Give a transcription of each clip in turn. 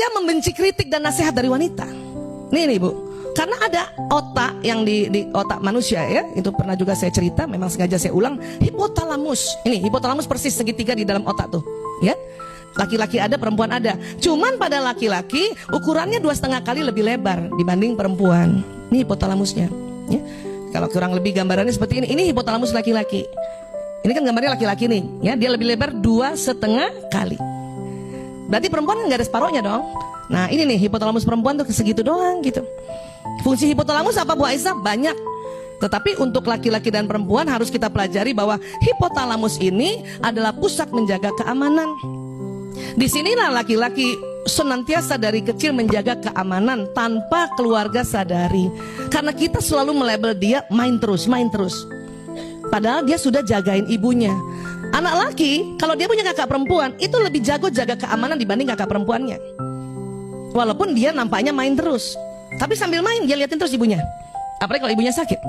pria membenci kritik dan nasihat dari wanita. Nih Bu, karena ada otak yang di otak manusia ya, itu pernah juga saya cerita, memang sengaja saya ulang. Hipotalamus, ini hipotalamus persis segitiga di dalam otak tuh, ya. Laki-laki ada, perempuan ada. Cuman pada laki-laki ukurannya 2,5 kali lebih lebar dibanding perempuan. Ini hipotalamusnya, ya. Kalau kurang lebih gambarannya seperti ini. Ini hipotalamus laki-laki. Ini kan gambarnya laki-laki nih, ya. Dia lebih lebar 2,5 kali. Berarti perempuan nggak ada separohnya dong. Nah ini nih hipotalamus perempuan tuh segitu doang gitu. Fungsi hipotalamus apa Bu Aisyah? Banyak. Tetapi untuk laki-laki dan perempuan harus kita pelajari bahwa hipotalamus ini adalah pusat menjaga keamanan. Disinilah laki-laki senantiasa dari kecil menjaga keamanan tanpa keluarga sadari. Karena kita selalu melabel dia main terus. Padahal dia sudah jagain ibunya. Anak laki, kalau dia punya kakak perempuan, itu lebih jago jaga keamanan dibanding kakak perempuannya. Walaupun dia nampaknya main terus, tapi sambil main dia liatin terus ibunya. Apalagi kalau ibunya sakit.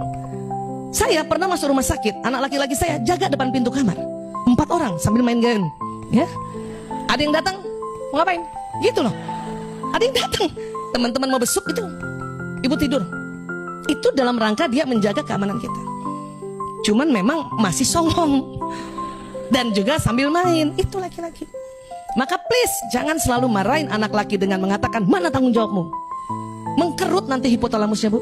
Saya pernah masuk rumah sakit, anak laki-laki saya jaga depan pintu kamar 4 orang sambil main game, ya. Ada yang datang, mau ngapain? Gitu loh. Ada yang datang, teman-teman mau besuk itu, ibu tidur. Itu dalam rangka dia menjaga keamanan kita. Cuman memang masih songong dan juga sambil main. Itu laki-laki. Maka please jangan selalu marahin anak laki dengan mengatakan mana tanggung jawabmu. Mengkerut nanti hipotalamusnya Bu.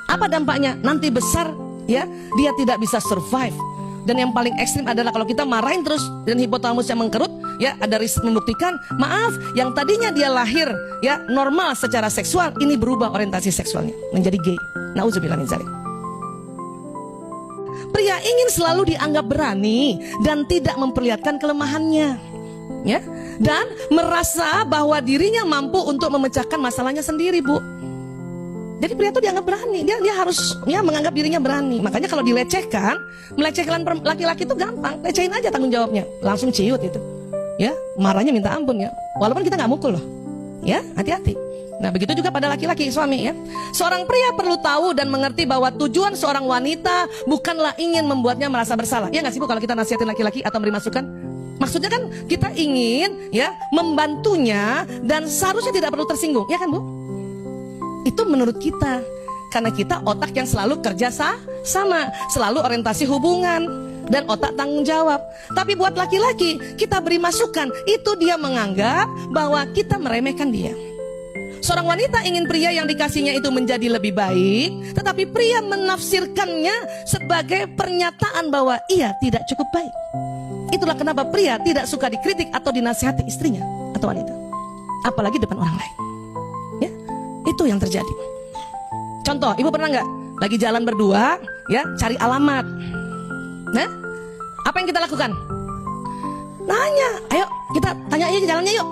Apa dampaknya? Nanti besar ya dia tidak bisa survive. Dan yang paling ekstrim adalah kalau kita marahin terus dan hipotalamusnya mengkerut, ya ada riset membuktikan, maaf, yang tadinya dia lahir ya normal secara seksual, ini berubah orientasi seksualnya menjadi gay. Nauzubillah min dzalik. Pria ingin selalu dianggap berani dan tidak memperlihatkan kelemahannya, ya, dan merasa bahwa dirinya mampu untuk memecahkan masalahnya sendiri, Bu. Jadi pria itu dianggap berani, dia harus ya menganggap dirinya berani. Makanya kalau dilecehkan, melecehkan laki-laki itu gampang, lecehin aja tanggung jawabnya, langsung ciut itu, ya, marahnya minta ampun ya. Walaupun kita nggak mukul loh, ya, hati-hati. Nah begitu juga pada laki-laki suami ya. Seorang pria perlu tahu dan mengerti bahwa tujuan seorang wanita bukanlah ingin membuatnya merasa bersalah. Ya nggak sih Bu kalau kita nasihatin laki-laki atau beri masukan? Maksudnya kan kita ingin ya membantunya dan seharusnya tidak perlu tersinggung, ya kan Bu? Itu menurut kita. Karena kita otak yang selalu kerja sama, selalu orientasi hubungan dan otak tanggung jawab. Tapi buat laki-laki kita beri masukan, itu dia menganggap bahwa kita meremehkan dia. Seorang wanita ingin pria yang dikasihnya itu menjadi lebih baik, tetapi pria menafsirkannya sebagai pernyataan bahwa ia tidak cukup baik. Itulah kenapa pria tidak suka dikritik atau dinasihati istrinya atau wanita, apalagi depan orang lain. Ya, itu yang terjadi. Contoh, ibu pernah nggak lagi jalan berdua, ya, cari alamat. Nah, apa yang kita lakukan? Nanya, ayo kita tanya aja jalannya yuk.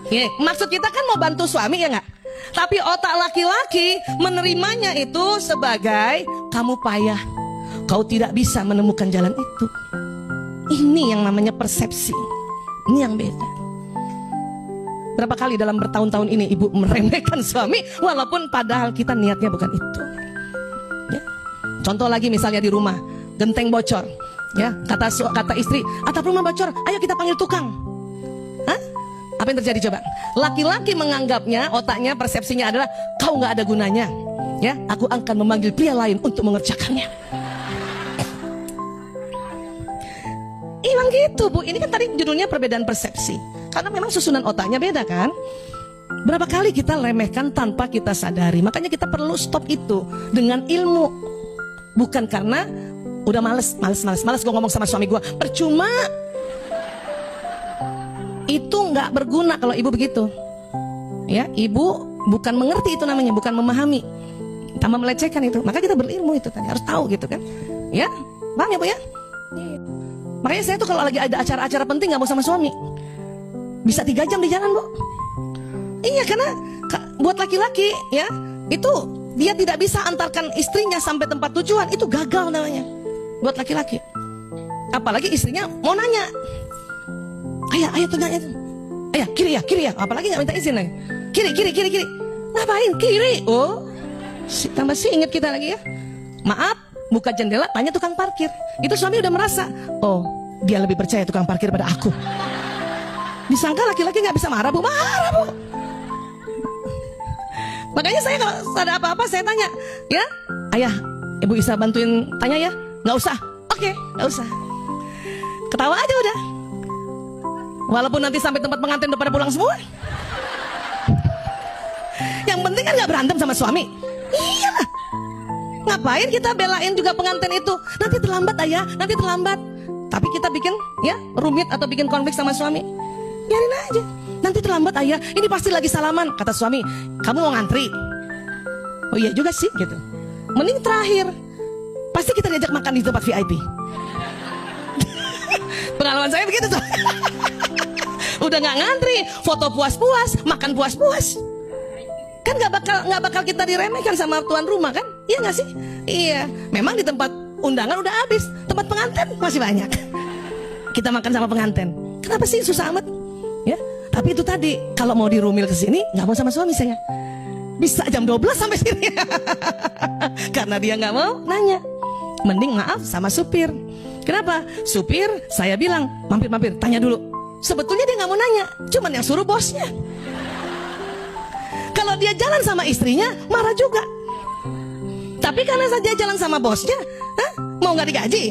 Ya, maksud kita kan mau bantu suami ya nggak? Tapi otak laki-laki menerimanya itu sebagai kamu payah, kau tidak bisa menemukan jalan itu. Ini yang namanya persepsi. Ini yang beda. Berapa kali dalam bertahun-tahun ini ibu meremehkan suami, walaupun padahal kita niatnya bukan itu. Ya. Contoh lagi misalnya di rumah, genteng bocor, ya, kata istri, atap rumah bocor, ayo kita panggil tukang. Hah? Apa yang terjadi coba? Laki-laki menganggapnya, otaknya, persepsinya adalah kau nggak ada gunanya. Ya, aku akan memanggil pria lain untuk mengerjakannya. Emang gitu Bu. Ini kan tadi judulnya perbedaan persepsi. Karena memang susunan otaknya beda kan. Berapa kali kita remehkan tanpa kita sadari. Makanya kita perlu stop itu dengan ilmu. Bukan karena udah males gue ngomong sama suami gue. Percuma. Itu nggak berguna kalau ibu begitu. Ya, ibu bukan mengerti itu namanya, bukan memahami, tambah melecehkan itu. Maka kita berilmu itu tadi, harus tahu gitu kan. Ya, paham ya Bu ya? Makanya saya tuh kalau lagi ada acara-acara penting nggak mau sama suami. Bisa 3 jam di jalan Bu. Iya, karena buat laki-laki ya, itu dia tidak bisa antarkan istrinya sampai tempat tujuan, itu gagal namanya. Buat laki-laki. Apalagi istrinya mau nanya. Ayo tanya itu. Ayo kiri ya. Apalagi nggak minta izin lagi. Kiri. Ngapain kiri? Oh, tambah sih inget kita lagi ya. Maaf, buka jendela tanya tukang parkir. Itu suami udah merasa, oh dia lebih percaya tukang parkir pada aku. Disangka laki-laki nggak bisa marah Bu. Marah Bu. Makanya saya kalau ada apa-apa saya tanya, ya, ayah, ibu bisa bantuin tanya ya? Nggak usah. Oke, nggak usah. Ketawa aja udah. Walaupun nanti sampai tempat pengantin udah pada pulang semua. Yang penting kan nggak berantem sama suami. Iya. Ngapain kita belain juga pengantin itu? Nanti terlambat ayah, nanti terlambat. Tapi kita bikin ya rumit atau bikin konflik sama suami. Biarin aja. Nanti terlambat ayah, ini pasti lagi salaman. Kata suami, kamu mau ngantri? Oh iya juga sih gitu. Mending terakhir. Pasti kita diajak makan di tempat VIP. Pengalaman saya begitu tuh. Udah nggak ngantri, foto puas-puas, makan puas-puas. Kan nggak bakal kita diremehkan sama tuan rumah kan? Iya nggak sih? Iya. Memang di tempat undangan udah habis, tempat pengantin masih banyak. Kita makan sama pengantin. Kenapa sih susah amat? Ya. Tapi itu tadi, kalau mau dirumil ke sini, nggak mau sama suami saya. Bisa jam 12 sampai sini. Karena dia nggak mau nanya. Mending maaf sama supir. Kenapa? Supir, saya bilang, mampir-mampir, tanya dulu. Sebetulnya dia nggak mau nanya, cuman yang suruh bosnya. Kalau dia jalan sama istrinya, marah juga. Tapi karena saja jalan sama bosnya, mau nggak digaji?